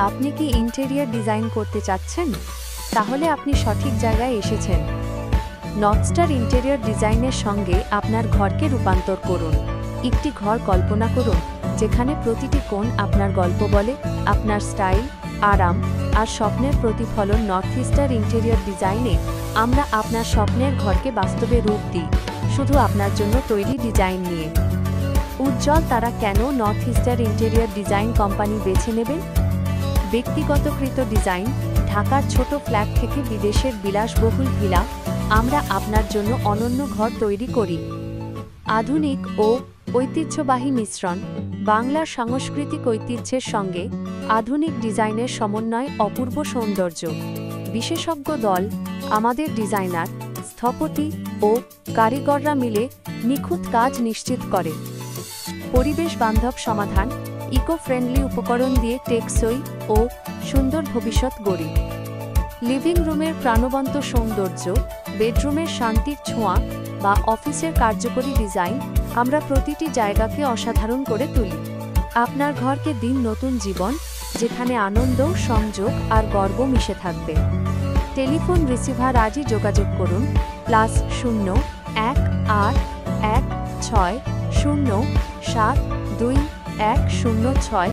আপনি কি interior design করতে চাচ্ছেন? তাহলে আপনি সঠিক জায়গায় এসেছেন। নর্থস্টার ইন্টেরিয়র ডিজাইনের সঙ্গে আপনার ঘরকে রূপান্তর করুন। একটি ঘর কল্পনা করুন যেখানে প্রতিটি কোণ আপনার গল্প বলে। আপনার স্টাইল, আরাম আর স্বপ্নের প্রতিফলন। নর্থস্টার ইন্টেরিয়র ডিজাইনে আমরা আপনার স্বপ্নের ঘরকে বাস্তবে রূপ দিই, শুধু আপনার জন্য তৈরি ডিজাইন নিয়ে। উজ্জ্বল তারা কেন নর্থস্টার ইন্টেরিয়র ডিজাইন কোম্পানি বেছে নেবেন? ব্যক্তিগতকৃত ডিজাইন, ঢাকার ছোট ফ্ল্যাট থেকে বিদেশের বিলাসবহুল ভিলা, আমরা আপনার জন্য অনন্য ঘর তৈরি করি। আধুনিক ও ঐতিহ্যবাহী মিশ্রণ, বাংলার সাংস্কৃতিক ঐতিহ্যের সঙ্গে আধুনিক ডিজাইনের সমন্বয় অপূর্ব সৌন্দর্য। বিশেষজ্ঞ দল, আমাদের ডিজাইনার, স্থপতি ও কারিগররা মিলে নিখুঁত কাজ নিশ্চিত করে। পরিবেশ বান্ধব সমাধান, ইকো ফ্রেন্ডলি উপকরণ দিয়ে টেকসই ও সুন্দর ভবিষ্যৎ গড়ি। লিভিং রুমের প্রাণবন্ত সৌন্দর্য, বেডরুমের শান্তির ছোঁয়া বা অফিসের কার্যকরী ডিজাইন, আমরা প্রতিটি জায়গাকে অসাধারণ করে তুলি। আপনার ঘরকে দিন নতুন জীবন, যেখানে আনন্দ, সংযোগ আর গর্ব মিশে থাকবে। টেলিফোন রিসিভার আজই যোগাযোগ করুন +0 1 8 1 6 0 7 2 1 0 6।